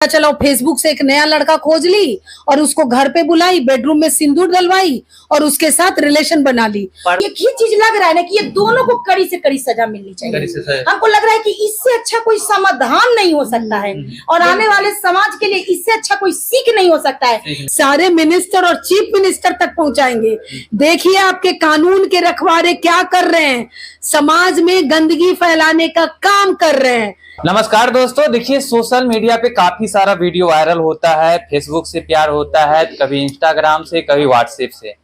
चला फेसबुक से एक नया लड़का खोज ली और उसको घर पे बुलाई, बेडरूम में सिंदूर डलवाई और उसके साथ रिलेशन बना ली। एक ही चीज लग रहा है ना कि ये दोनों को कड़ी से कड़ी सजा मिलनी चाहिए। हमको लग रहा है कि इससे अच्छा कोई समाधान नहीं हो सकता है और आने वाले समाज के लिए इससे अच्छा कोई सीख नहीं हो सकता है। सारे मिनिस्टर और चीफ मिनिस्टर तक पहुंचाएंगे। देखिए आपके कानून के रखवारे क्या कर रहे हैं, समाज में गंदगी फैलाने का काम कर रहे हैं। नमस्कार दोस्तों, देखिए सोशल मीडिया पे काफी सारा वीडियो वायरल होता है। फेसबुक से प्यार होता है, कभी इंस्टाग्राम से, कभी व्हाट्सएप से,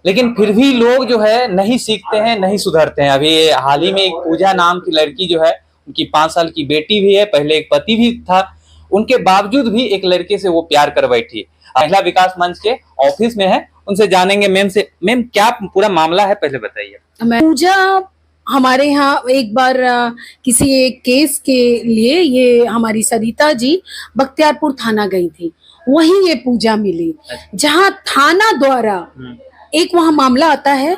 लेकिन फिर भी लोग जो है नहीं सीखते हैं, नहीं सुधरते हैं। अभी हाल ही में एक पूजा नाम की लड़की जो है, उनकी 5 साल की बेटी भी है, पहले एक पति भी था, उनके बावजूद भी एक लड़के से वो प्यार कर बैठी। महिला विकास मंच के ऑफिस में है, उनसे जानेंगे मैम से। मैम, क्या पूरा मामला है, पहले बताइए। पूजा हमारे यहाँ एक बार किसी एक केस के लिए ये हमारी सरिता जी बख्तियारपुर थाना गई थी, वहीं ये पूजा मिली, जहाँ थाना द्वारा एक वहाँ मामला आता है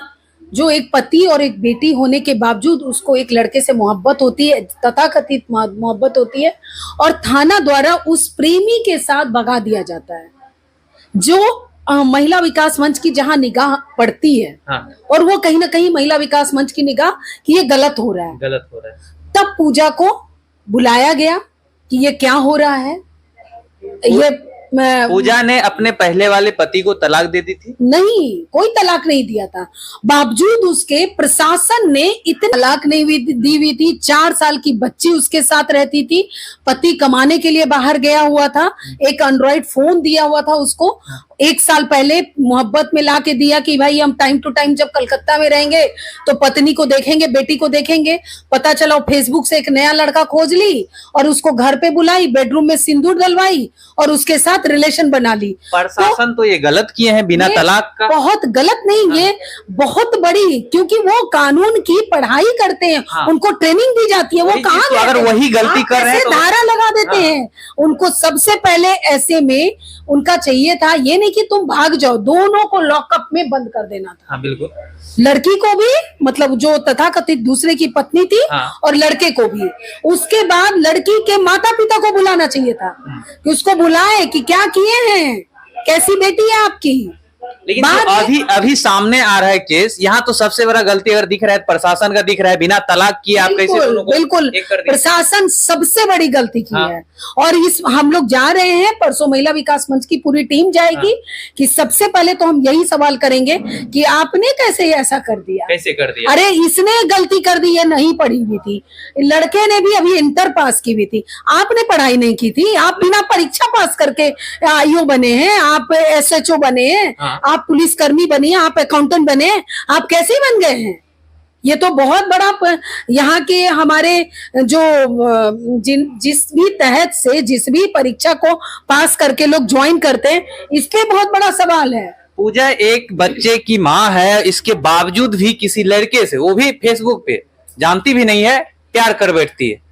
जो एक पति और एक बेटी होने के बावजूद उसको एक लड़के से मोहब्बत होती है, तथाकथित मोहब्बत होती है, और थाना द्वारा उस प्रेमी के साथ भगा दिया जाता है। जो महिला विकास मंच की जहां निगाह पड़ती है, हाँ। और वो कहीं ना कहीं महिला विकास मंच की निगाह कि ये गलत हो रहा है, तब पूजा को बुलाया गया कि ये क्या हो रहा है। ये पूजा ने अपने पहले वाले पति को तलाक दे दी थी? नहीं, कोई तलाक नहीं दिया था, बावजूद उसके प्रशासन ने इतनी तलाक नहीं दी हुई थी। 4 साल की बच्ची उसके साथ रहती थी, पति कमाने के लिए बाहर गया हुआ था, एक एंड्रॉइड फोन दिया हुआ था उसको, 1 साल पहले मोहब्बत में ला के दिया कि भाई हम टाइम टू टाइम जब कलकत्ता में रहेंगे तो पत्नी को देखेंगे, बेटी को देखेंगे। पता चला फेसबुक से एक नया लड़का खोज ली और उसको घर पे बुलाई, बेडरूम में सिंदूर डलवाई और उसके साथ रिलेशन बना ली। प्रशासन तो ये गलत किए हैं बिना तलाक का। बहुत गलत नहीं, ये बहुत बड़ी, क्योंकि वो कानून की पढ़ाई करते हैं, उनको ट्रेनिंग दी जाती है। वो कहाँ तो अगर वही गलती कर रहे हैं तो धारा लगा देते हैं उनको। सबसे पहले ऐसे में उनका चाहिए था, ये नहीं कि तुम भाग जाओ, दोनों को लॉकअप में बंद कर देना था। हाँ, बिल्कुल। लड़की को भी, मतलब जो तथाकथित दूसरे की पत्नी थी, और लड़के को भी। उसके बाद लड़की के माता पिता को बुलाना चाहिए था कि उसको बुलाए कि क्या किए हैं, कैसी बेटी है आपकी। लेकिन जो अभी सामने आ रहा है केस, यहाँ तो सबसे बड़ा गलती अगर दिख रहा है प्रशासन का दिख रहा है। बिना तलाक किए आप कैसे दोनों को बिल्कुल प्रशासन सबसे बड़ी गलती की है। और इस हम लोग जा रहे हैं, परसों महिला विकास मंच की पूरी टीम जाएगी कि सबसे पहले तो हम यही सवाल करेंगे कि आपने कैसे ऐसा कर दिया, कैसे कर दिया। अरे इसने गलती कर दी है, नहीं पढ़ी हुई थी, लड़के ने भी अभी इंटर पास की हुई थी, आपने पढ़ाई नहीं की थी, आप बिना परीक्षा पास करके आईओ बने हैं, आप SHO बने हैं, आप पुलिस कर्मी बनी, आप अकाउंटेंट बने, आप कैसे बन गए हैं। ये तो बहुत बड़ा, यहाँ के हमारे जो जिस भी तहत से जिस भी परीक्षा को पास करके लोग ज्वाइन करते हैं, इस पे बहुत बड़ा सवाल है। पूजा एक बच्चे की माँ है, इसके बावजूद भी किसी लड़के से, वो भी फेसबुक पे, जानती भी नहीं है, प्यार कर बैठती है।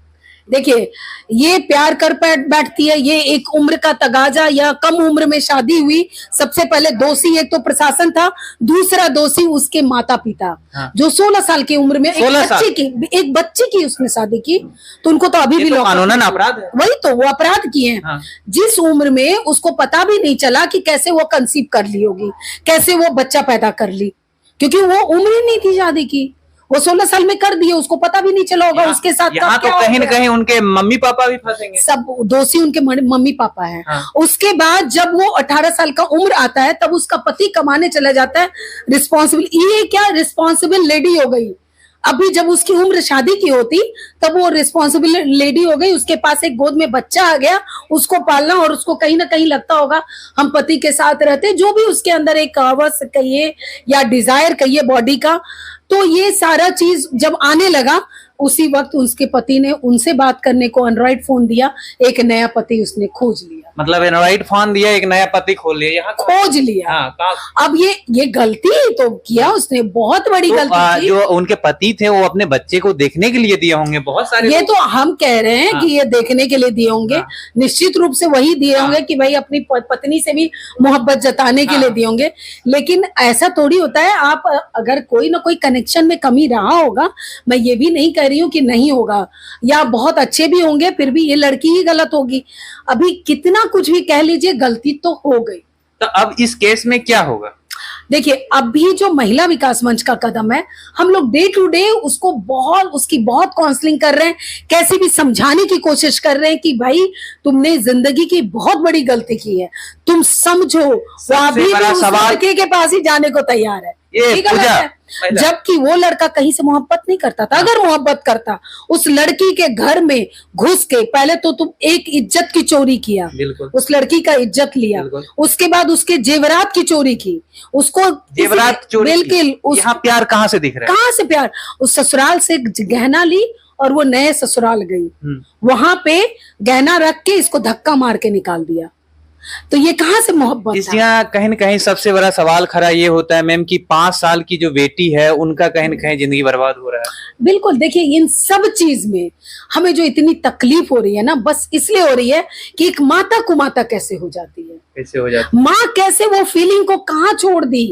देखिए, ये प्यार कर बैठती है, ये एक उम्र का तगाजा, या कम उम्र में शादी हुई। सबसे पहले दोषी एक तो प्रशासन था, दूसरा दोषी उसके माता पिता, जो 16 साल की उम्र में एक बच्चे की उसने शादी की, तो उनको तो अभी भी कानूनन अपराध है। वही तो, वो अपराध किए हैं। जिस उम्र में उसको पता भी नहीं चला कि कैसे वो कंसीव कर ली होगी, कैसे वो बच्चा पैदा कर ली, क्योंकि वो उम्र ही नहीं थी शादी की, वो 16 साल में कर दिए, उसको पता भी नहीं चला होगा उसके साथ। यहाँ तो कहीं न कहीं उनके मम्मी पापा भी फंसेंगे। सब दोषी उनके मम्मी पापा हैं। उसके बाद जब वो 18 साल का उम्र आता है, तब उसका पति कमाने चला जाता है, रिस्पॉन्सिबल, ये क्या रिस्पॉन्सिबल लेडी हो गई। अभी जब उसकी उम्र शादी की होती तब वो रिस्पॉन्सिबल लेडी हो गई, उसके पास एक गोद में बच्चा आ गया, उसको पालना, और उसको कहीं ना कहीं लगता होगा हम पति के साथ रहते, जो भी उसके अंदर एक हवस कहिए या डिजायर कहिए बॉडी का। तो ये सारा चीज जब आने लगा, उसी वक्त उसके पति ने उनसे बात करने को एंड्रॉइड फोन दिया, एक नया पति उसने खोज लिया। मतलब एंड्रॉइड फोन दिया, एक नया पति खोल लिया, यहाँ खोज लिया। हाँ, अब ये गलती तो किया उसने, बहुत बड़ी गलती की। जो उनके पति थे वो अपने बच्चे को देखने के लिए दिए होंगे, बहुत सारे ये तो हम कह रहे हैं कि ये देखने के लिए दिए होंगे, निश्चित रूप से वही दिए होंगे कि भाई अपनी पत्नी से भी मोहब्बत जताने के लिए दिए होंगे। लेकिन ऐसा थोड़ी होता है, आप अगर कोई ना कोई कनेक्शन में कमी रहा होगा, मैं ये भी नहीं कह रही हूँ कि नहीं होगा, या बहुत अच्छे भी होंगे, फिर भी ये लड़की ही गलत होगी। अभी कितना कुछ भी कह लीजिए, गलती तो हो गई। तो अब इस केस में क्या होगा? देखिए, अभी जो महिला विकास मंच का कदम है, हम लोग डे टू डे उसकी बहुत काउंसलिंग कर रहे हैं, कैसे भी समझाने की कोशिश कर रहे हैं कि भाई तुमने जिंदगी की बहुत बड़ी गलती की है, तुम समझो। वो अभी भी उस लड़के के पास ही जाने को तैयार है, ये गलत है। जबकि वो लड़का कहीं से मोहब्बत नहीं करता था। अगर मोहब्बत करता, उस लड़की के घर में घुस के पहले तो तुम एक इज्जत की चोरी किया, उस लड़की का इज्जत लिया, उसके बाद उसके जेवरात की चोरी की, उसको जेवरात चोरी, बिल्कुल। यहाँ प्यार कहाँ से दिख रहा है? कहाँ से प्यार? उस ससुराल से गहना ली और वो नए ससुराल गई, वहां पे गहना रख के इसको धक्का मार के निकाल दिया। तो ये कहाँ से मोहब्बत है? इसलिए कहीं न कहीं सबसे बड़ा सवाल खड़ा ये होता है मैम कि 5 साल की जो बेटी है उनका कहीं न कहीं जिंदगी बर्बाद हो रहा है। बिल्कुल। देखिए, इन सब चीज में हमें जो इतनी तकलीफ हो रही है ना, बस इसलिए हो रही है कि एक माता कुमाता कैसे हो जाती है, कैसे हो जाती है, माँ कैसे वो फीलिंग को कहाँ छोड़ दी।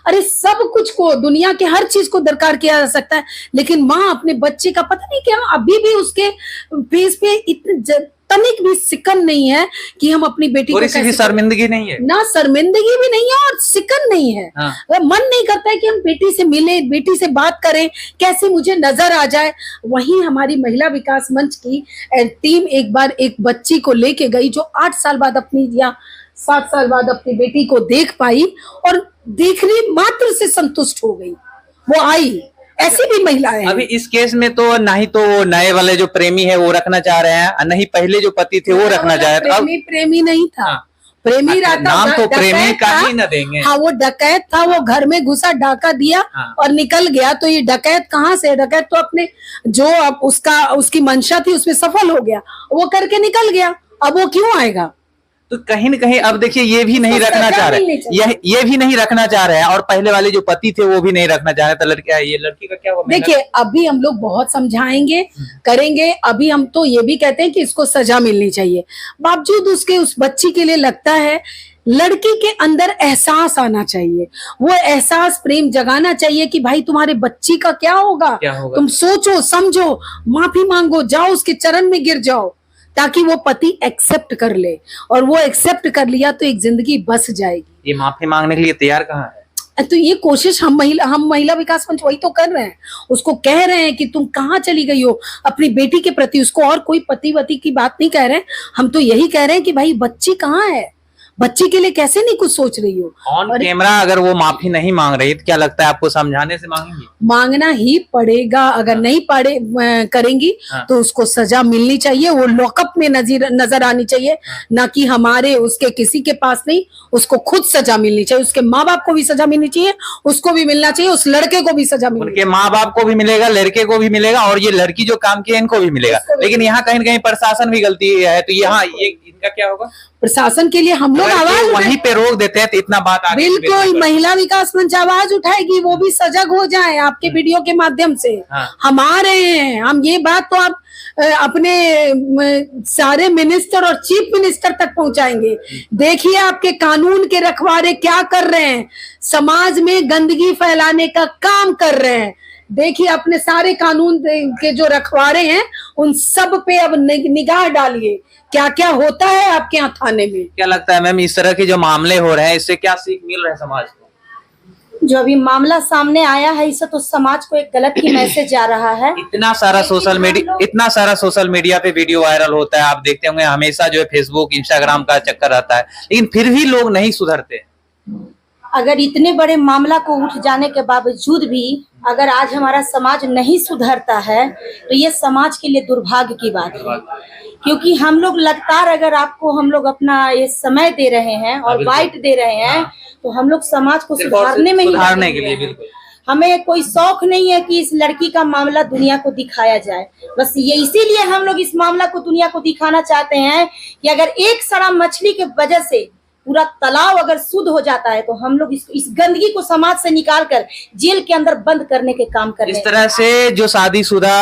अरे सब कुछ को, दुनिया के हर चीज को दरकार किया जा सकता है, लेकिन माँ अपने बच्चे का पता नहीं क्या, अभी भी उसके फेस पे इतने तनिक भी सिकन नहीं है कि हम अपनी बेटी को कैसे, शर्मिंदगी नहीं है ना, शर्मिंदगी भी नहीं है और सिकन नहीं है। मन नहीं करता है कि हम बेटी से मिले, बेटी से बात करें, कैसे मुझे नजर आ जाए। वहीं हमारी महिला विकास मंच की टीम एक बार एक बच्ची को लेके गई जो 8 साल बाद अपनी या 7 साल बाद अपनी बेटी को देख पाई और देखने मात्र से संतुष्ट हो गई, वो आई। ऐसी भी महिलाएं हैं। अभी इस केस में तो ना ही तो नए वाले जो प्रेमी है वो रखना चाह रहे हैं, नहीं पहले जो पति थे वो रखना चाह रहे थे। प्रेमी नहीं था, प्रेमी रहता, नाम तो प्रेमी का ही न देंगे। हाँ, वो डकैत था, वो घर में घुसा, डाका दिया और निकल गया। तो ये डकैत कहाँ से? डकैत तो अपने जो उसकी मंशा थी उसमें सफल हो गया, वो करके निकल गया। अब वो क्यों आएगा? तो कहीं न कहीं अब देखिए ये भी नहीं रखना चाह रहे, ये भी नहीं रखना चाह रहे हैं, और पहले वाले जो पति थे वो भी नहीं रखना चाह रहे। तो लड़की का क्या होगा? देखिए, अभी हम लोग बहुत समझाएंगे, करेंगे। अभी हम तो ये भी कहते हैं कि इसको सजा मिलनी चाहिए। बावजूद उसके उस बच्ची के लिए लगता है, लड़की के अंदर एहसास आना चाहिए, वो एहसास प्रेम जगाना चाहिए कि भाई तुम्हारे बच्ची का क्या होगा? तुम सोचो, समझो, माफी मांगो, जाओ उसके चरण में गिर जाओ, ताकि वो पति एक्सेप्ट कर ले। और वो एक्सेप्ट कर लिया तो एक जिंदगी बस जाएगी। ये माफी मांगने के लिए तैयार कहाँ है? तो ये कोशिश हम महिला विकास मंच वही तो कर रहे हैं, उसको कह रहे हैं कि तुम कहाँ चली गई हो अपनी बेटी के प्रति। उसको और कोई पति वति की बात नहीं कह रहे हैं, हम तो यही कह रहे हैं कि भाई बच्ची कहाँ है, बच्ची के लिए कैसे नहीं कुछ सोच रही हो। ऑन कैमरा अगर वो माफी नहीं मांग रही तो क्या लगता है आपको समझाने से मांगेंगी? मांगना ही पड़ेगा। अगर नहीं करेंगी तो उसको सजा मिलनी चाहिए, वो लॉकअप में नजर आनी चाहिए, ना कि हमारे उसके किसी के पास नहीं, उसको खुद सजा मिलनी चाहिए। उसके माँ बाप को भी सजा मिलनी चाहिए, उसको भी मिलना चाहिए, उस लड़के को भी सजा मिलनी चाहिए। उनके माँ बाप को भी मिलेगा, लड़के को भी मिलेगा, और ये लड़की जो काम किया इनको भी मिलेगा। लेकिन यहाँ कहीं न कहीं प्रशासन भी गलती है, तो यहाँ ये इनका क्या होगा? प्रशासन के लिए हम लोग आवाज वहीं पे रोक देते हैं तो इतना बात आगे बिल्कुल महिला विकास मंच आवाज उठाएगी, वो भी सजग हो जाए आपके वीडियो के माध्यम से। हम आ रहे हैं, हम ये बात तो आप अपने सारे मिनिस्टर और चीफ मिनिस्टर तक पहुंचाएंगे। देखिए आपके कानून के रखवारे क्या कर रहे हैं, समाज में गंदगी फैलाने का काम कर रहे हैं। देखिए अपने सारे कानून के जो रखवारे हैं उन सब पे अब निगाह डालिए, क्या क्या होता है आपके यहाँ थाने में। क्या लगता है मैम, इस तरह के जो मामले हो रहे हैं इससे क्या सीख मिल रहा है समाज को? जो अभी मामला सामने आया है इससे तो समाज को एक गलत ही मैसेज जा रहा है। इतना सारा सोशल मीडिया पे वीडियो वायरल होता है, आप देखते होंगे हमेशा जो है फेसबुक इंस्टाग्राम का चक्कर रहता है, लेकिन फिर भी लोग नहीं सुधरते। अगर इतने बड़े मामला को उठ जाने के बावजूद भी अगर आज हमारा समाज नहीं सुधरता है तो ये समाज के लिए दुर्भाग्य की बात है। क्योंकि हम लोग लगातार अगर आपको हम लोग अपना ये समय दे रहे हैं और वाइट दे रहे हैं तो हम लोग समाज को सुधारने में सुधारने के लिए बिल्कुल हमें कोई शौक नहीं है कि इस लड़की का मामला दुनिया को दिखाया जाए। बस ये इसीलिए हम लोग इस मामला को दुनिया को दिखाना चाहते हैं कि अगर एक सड़ा मछली के वजह से पूरा तालाब अगर शुद्ध हो जाता है तो हम लोग इस गंदगी को समाज से निकाल कर जेल के अंदर बंद करने के काम कर रहे हैं। इस तरह से जो शादीशुदा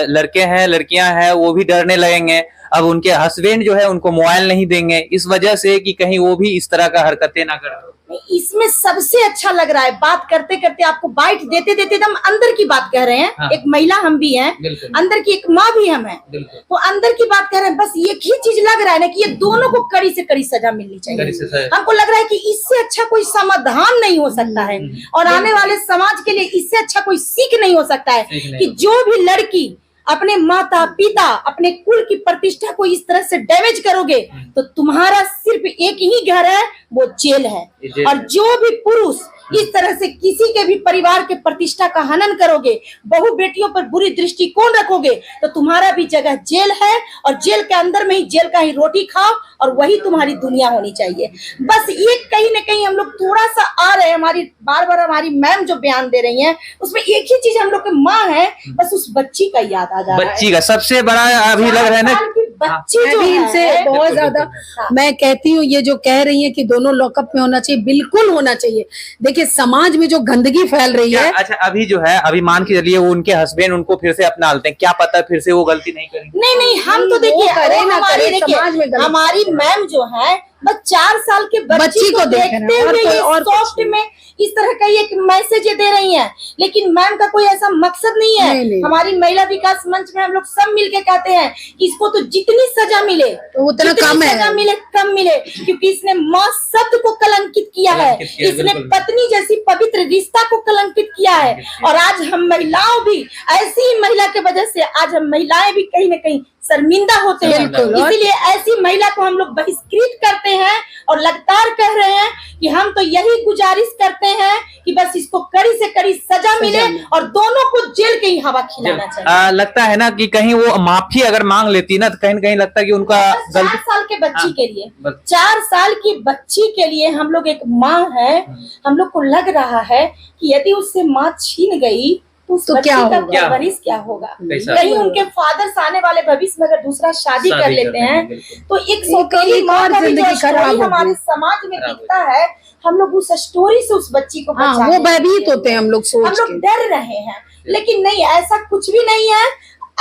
लड़के हैं, लड़कियां हैं, वो भी डरने लगेंगे। अब उनके हस्बैंड जो है उनको मोबाइल नहीं देंगे इस वजह से कि कहीं वो भी इस तरह का हरकतें ना कर। इसमें सबसे अच्छा लग रहा है, बात करते करते आपको बाइट देते देते हम अंदर की बात कह रहे हैं। हाँ। एक महिला हम भी हैं, अंदर की एक माँ भी हम हैं, तो अंदर की बात कर रहे हैं। बस एक ही चीज लग रहा है ना कि ये दोनों को कड़ी से कड़ी सजा मिलनी चाहिए। हमको लग रहा है कि इससे अच्छा कोई समाधान नहीं हो सकता है और आने वाले समाज के लिए इससे अच्छा कोई सीख नहीं हो सकता है कि जो भी लड़की अपने माता पिता अपने कुल की प्रतिष्ठा को इस तरह से डैमेज करोगे तो तुम्हारा सिर्फ एक ही घर है, वो जेल है। और जो भी पुरुष इस तरह से किसी के भी परिवार के प्रतिष्ठा का हनन करोगे, बहू बेटियों पर बुरी दृष्टिकोण रखोगे तो तुम्हारा भी जगह जेल है और जेल के अंदर में ही जेल का ही रोटी खाओ और वही तुम्हारी दुनिया होनी चाहिए। बस ये कहीं ना कहीं हम लोग थोड़ा सा आ रहे हैं, हमारी बार बार हमारी मैम जो बयान दे रही हैं उसमें एक ही चीज हम लोग की माँ है, बस उस बच्ची का याद आ जा रहा है। बच्ची का सबसे बड़ा अभी लग रहा है ना बच्ची जो इनसे है बहुत ज्यादा मैं कहती हूँ, ये जो कह रही है कि दोनों लॉकअप में होना चाहिए, बिल्कुल होना चाहिए। देखिए समाज में जो गंदगी फैल रही है। अच्छा अभी जो है अभी मान के चलिए वो उनके हस्बैंड उनको फिर से अपना लेते हैं, क्या पता फिर से वो गलती नहीं करेंगे। नहीं हम तो देखिए हमारी मैम जो है बस 4 साल के बच्ची को देखते हुए ये सॉफ्ट में इस तरह का एक मैसेज दे रही हैं, लेकिन मैम का कोई ऐसा मकसद नहीं है। नहीं। हमारी महिला विकास मंच में हम लोग सब मिलके कहते हैं कि इसको तो जितनी सजा मिले तो उतना कम है, सजा मिले कम मिले, क्योंकि इसने माँ शब्द को कलंकित किया है, इसने पत्नी जैसी पवित्र रिश्ता को कलंकित किया है। और आज हम महिलाओं भी ऐसी महिला के वजह से आज हम महिलाएं भी कहीं ना कहीं शर्मिंदा होते हैं। इसीलिए ऐसी महिला को हम लोग बहिष्कृत करते हैं और लगातार कह रहे हैं कि हम तो यही गुजारिश करते हैं कि बस इसको कड़ी से कड़ी सजा मिले और दोनों को जेल के ही हवा खिलाना चाहिए। लगता है ना कि कहीं वो माफी अगर मांग लेती ना तो कहीं न कहीं लगता है कि उनका 4 साल के बच्ची के लिए 4 साल की बच्ची के लिए हम लोग एक माँ है, हम लोग को लग रहा है कि यदि उससे माँ छीन गई तो क्या होगा, परवरिश क्या होगा। कहीं उनके फादर्स आने वाले भविष्य में अगर दूसरा शादी कर लेते हैं तो एक सौतेली माँ का भी जो स्टोरी हमारे समाज में दिखता है, हम लोग उस स्टोरी से उस बच्ची को वो भयभीत होते हैं हम लोग सोच हम लोग डर रहे हैं, लेकिन नहीं, ऐसा कुछ भी नहीं है।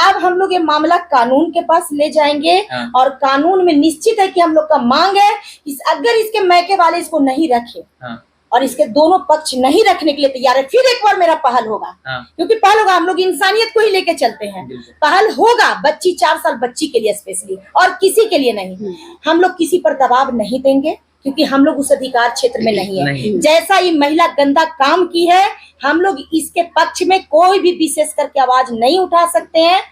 अब हम लोग ये मामला कानून के पास ले जाएंगे और कानून में निश्चित है कि हम लोग का मांग है अगर इसके मैके वाले इसको नहीं रखे और इसके दोनों पक्ष नहीं रखने के लिए तैयार है, फिर एक बार मेरा पहल होगा। क्योंकि पहल होगा, हम लोग इंसानियत को ही लेके चलते हैं। पहल होगा बच्ची 4 साल बच्ची के लिए स्पेशली, और किसी के लिए नहीं। हम लोग किसी पर दबाव नहीं देंगे क्योंकि हम लोग उस अधिकार क्षेत्र में नहीं है। जैसा ये महिला गंदा काम की है, हम लोग इसके पक्ष में कोई भी विशेष करके आवाज नहीं उठा सकते हैं।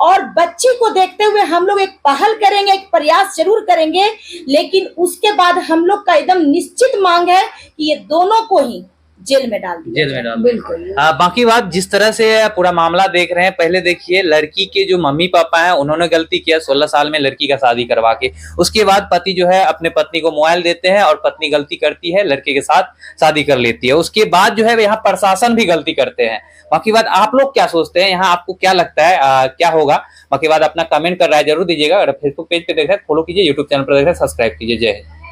और बच्ची को देखते हुए हम लोग एक पहल करेंगे, एक प्रयास जरूर करेंगे, लेकिन उसके बाद हम लोग का एकदम निश्चित मांग है कि ये दोनों को ही जेल में डाल दिया। बिल्कुल। बाकी बात जिस तरह से पूरा मामला देख रहे हैं, पहले देखिए लड़की के जो मम्मी पापा हैं उन्होंने गलती किया 16 साल में लड़की का शादी करवा के। उसके बाद पति जो है अपने पत्नी को मोबाइल देते हैं और पत्नी गलती करती है, लड़के के साथ शादी कर लेती है। उसके बाद जो है यहाँ प्रशासन भी गलती करते हैं। बाकी बात आप लोग क्या सोचते हैं, यहाँ आपको क्या लगता है क्या होगा? बाकी बात अपना कमेंट कर रहा है जरूर दीजिएगा। अगर फेसबुक पेज पे देख रहे हैं फॉलो कीजिए, यूट्यूब चैनल पर देख रहे हैं सब्सक्राइब कीजिए। जय हिंद।